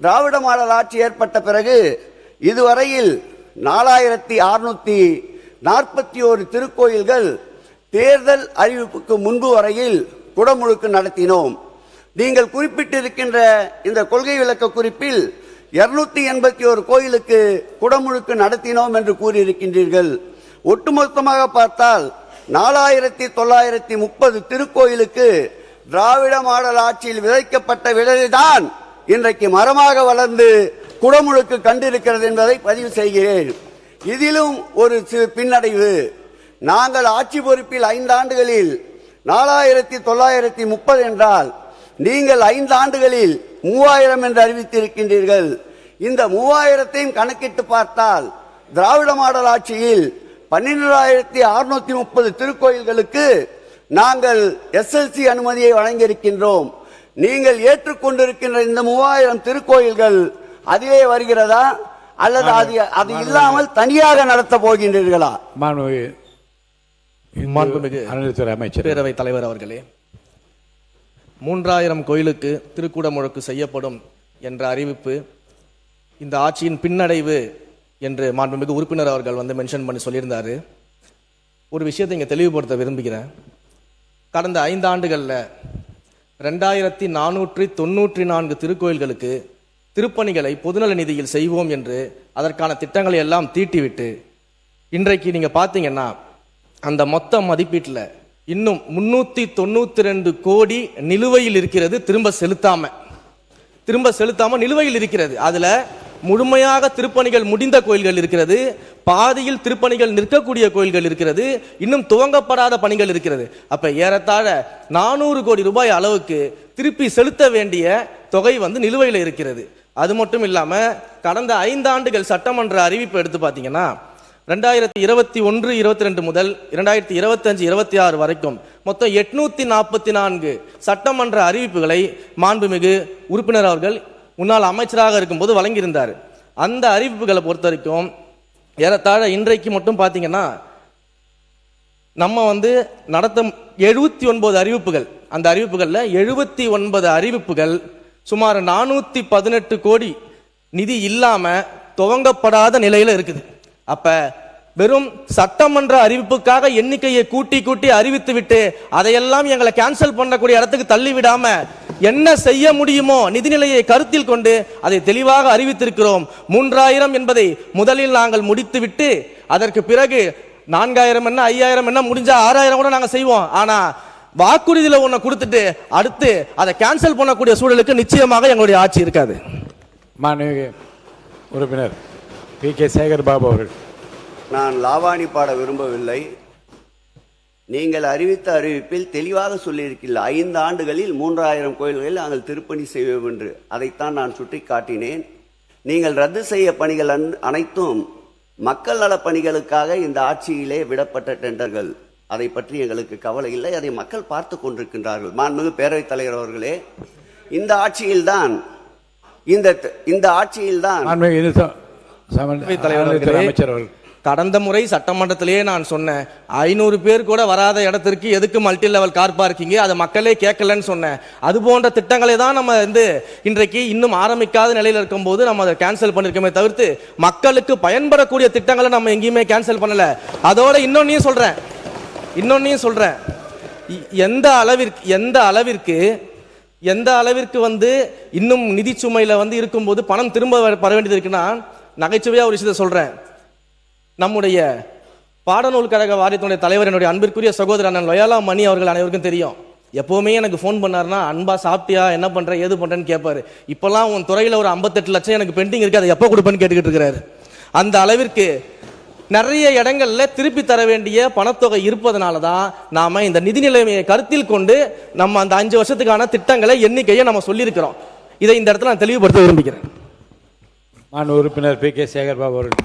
திராவிட model ஆட்சி ஏற்பட்ட பிறகு இதுவரையில் 4641 திருக்கோயில்கள் தேர்தல் அறிவிப்புக்கு முன்பு வரையில் குடமுழுக்கு நடத்தினோம். நீங்கள் குறிப்பிட்டிருக்கின்ற இந்த கொள்கை விளக்க குறிப்பில் 281 கோயிலுக்கு குடமுழுக்கு நடத்தினோம் என்று கூறியிருக்கின்றீர்கள். ஒட்டுமொத்தமாக பார்த்தால் 4930 திருக்கோயிலுக்கு திராவிட மாடல் ஆட்சியில் விதைக்கப்பட்ட விதைதான் இன்றைக்கு மரமாக வளர்ந்து குடமுழுக்கு கண்டிருக்கிறது என்பதை பதிவு செய்கிறேன். இதிலும் ஒரு பின்னடைவு. நாங்கள் ஆட்சி பொறுப்பில் 5 ஆண்டுகளில் 4930 என்றால் நீங்கள் 5 ஆண்டுகளில் 3000 என்று அறிவித்திருக்கின்றீர்கள். இந்த 3000ஐயும் கணக்கிட்டு பார்த்தால் திராவிட மாடல் ஆட்சியில் 12630 திருக்கோயில்களுக்கு நாங்கள் எஸ்எல்சி அனுமதியை வழங்கியிருக்கின்றோம். நீங்கள் ஏற்றுக்கொண்டிருக்கின்ற இந்த 3000 திருக்கோயில்கள் அதிலே வருகிறதா அல்லது அது இல்லாமல் தனியாக நடத்த போகின்றீர்களா? அமைச்சர் பேரவைத் தலைவர் அவர்களே, 3000 கோயிலுக்கு திருக்குடமுழுக்கு செய்யப்படும் என்ற அறிவிப்பு இந்த ஆட்சியின் பின்னடைவு என்று மாண்புமிகு உறுப்பினர் அவர்கள் மென்ஷன் பண்ணி சொல்லியிருந்தாரு. ஒரு விஷயத்தை இங்கே தெளிவுபடுத்த விரும்புகிறேன். கடந்த 5 ஆண்டுகளில் 2494 திருக்கோயில்களுக்கு திருப்பணிகளை பொதுநல நிதியில் செய்வோம் என்று அதற்கான திட்டங்களை எல்லாம் தீட்டிவிட்டு இன்றைக்கு நீங்க பார்த்தீங்கன்னா அந்த மொத்த மதிப்பீட்டில் இன்னும் 392 கோடி நிலுவையில் இருக்கிறது. திரும்ப செலுத்தாம நிலுவையில் இருக்கிறது. அதுல முழுமையாக திருப்பணிகள் முடிந்த கோயில்கள் இருக்கிறது, பாதியில் திருப்பணிகள் நிற்கக்கூடிய கோயில்கள் இருக்கிறது, இன்னும் துவங்கப்படாத பணிகள் இருக்கிறது. அப்ப ஏறத்தாழ 400 கோடி ரூபாய் அளவுக்கு திருப்பி செலுத்த வேண்டிய தொகை நிலுவையில் இருக்கிறது. அது மட்டும் இல்லாம கடந்த 5 ஆண்டுகள் சட்டமன்ற அறிவிப்பு எடுத்து பார்த்தீங்கன்னா 2021-22 முதல் 2025-26 வரைக்கும் மொத்தம் 844 சட்டமன்ற அறிவிப்புகளை மாண்புமிகு உறுப்பினர் அவர்கள் முன்னாள் அமைச்சராக இருக்கும்போது வழங்கியிருந்தார். அந்த அறிவிப்புகளை பொறுத்த வரைக்கும் ஏறத்தாழ இன்றைக்கு மட்டும் பார்த்தீங்கன்னா நம்ம நடத்தும் 79 அறிவிப்புகள், அந்த அறிவிப்புகளில் 79 அறிவிப்புகள் சுமார் 418 கோடி நிதி இல்லாம துவங்கப்படாத நிலையில இருக்குது. அப்ப வெறும் சட்டமன்ற அறிவிப்புக்காக எண்ணிக்கையை கூட்டி அறிவித்து விட்டு அதையெல்லாம் எங்களை கேன்சல் பண்ணக்கூடிய இடத்துக்கு தள்ளி விடாம என்ன செய்ய முடியுமோ நிதிநிலையை கருத்தில் கொண்டு அதை தெளிவாக அறிவித்திருக்கிறோம். 3000 என்பதை முதலில் நாங்கள் முடித்துவிட்டு அதற்கு பிறகு 4000 என்ன 5000 என்ன முடிஞ்சா 6000 கூட நாங்கள் செய்வோம். ஆனா வாக்குறுதியில ஒன்றை கொடுத்துட்டு அடுத்து அதை கேன்சல் பண்ணக்கூடிய சூழலுக்கு நிச்சயமாக எங்களுடைய ஆட்சி இருக்காது. மாண்புமிகு உறுப்பினர் பி.கே. சேகர் பாபு அவர்கள். நான் லாவாணி பாட விரும்பவில்லை. நீங்கள் அறிவித்த அறிவிப்பில் தெளிவாக சொல்லியிருக்கீர்கள் 5 ஆண்டுகளில் 3000 கோயில்களில் நாங்கள் திருப்பணி செய்வோம் என்று. அதைத்தான் நான் சுட்டி காட்டினேன். நீங்கள் ரத்து செய்ய பணிகள் அனைத்தும் மக்கள் நல பணிகளுக்காக இந்த ஆட்சியிலே விடப்பட்ட டெண்டர்கள். அதை பற்றி எங்களுக்கு கவலை இல்லை. அதை மக்கள் பார்த்து கொண்டிருக்கின்றார்கள். மாண்புமிகு பேரவைத் தலைவர் அவர்களே, இந்த ஆட்சியில்தான் கடந்த முறை சட்டமன்றத்திலேயே நான் சொன்னேன், 500 பேர் கூட வராத இடத்திற்கு எதுக்கு மல்டி லெவல் கார் பார்க்கிங், அதை மக்களே கேட்கலன்னு சொன்னேன். அது போன்ற திட்டங்களை தான் நம்ம இன்றைக்கு இன்னும் ஆரம்பிக்காத நிலையில் இருக்கும் போது நம்ம அதை கேன்சல் பண்ணிருக்கோமே தவிர்த்து மக்களுக்கு பயன்படக்கூடிய திட்டங்களை நம்ம எங்கேயுமே கேன்சல் பண்ணல. அதோட இன்னொன்னையும் சொல்றேன், எந்த அளவிற்கு இன்னும் நிதி சுமையில இருக்கும்போது பணம் திரும்ப வர வேண்டியது இருக்குன்னா, நகைச்சுவையா ஒரு விஷயத்தை சொல்றேன். நம்முடைய பாடநூல் கழக வாரியத்தினுடைய தலைவர் என்னுடைய அன்பிற்குரிய சகோதரர் அண்ணன் லொயாலா மணி அவர்கள் அனைவருக்கும் தெரியும். எப்பவுமே எனக்கு ஃபோன் பண்ணாருன்னா அன்பா சாப்பிட்டியா, என்ன பண்ற, ஏது பண்றேன்னு கேட்பாரு. இப்பெல்லாம் உன் துறையில ஒரு 58 லட்சம் எனக்கு பெண்டிங் இருக்கு, அதை எப்போ கொடுப்பேன்னு கேட்டுக்கிட்டு இருக்கிறாரு. அந்த அளவிற்கு நிறைய இடங்கள்ல திருப்பி தர வேண்டிய பணத்தொகை இருப்பதனால தான் நாம இந்த நிதி நிலைமையை கருத்தில் கொண்டு நம்ம அந்த 5 வருஷத்துக்கான திட்டங்களை எண்ணிக்கையை நம்ம சொல்லியிருக்கிறோம். இதை இந்த இடத்துல நான் தெளிவுபடுத்த விரும்புகிறேன். உறுப்பினர் பி.கே. சேகர் பாபு அவர்கள்.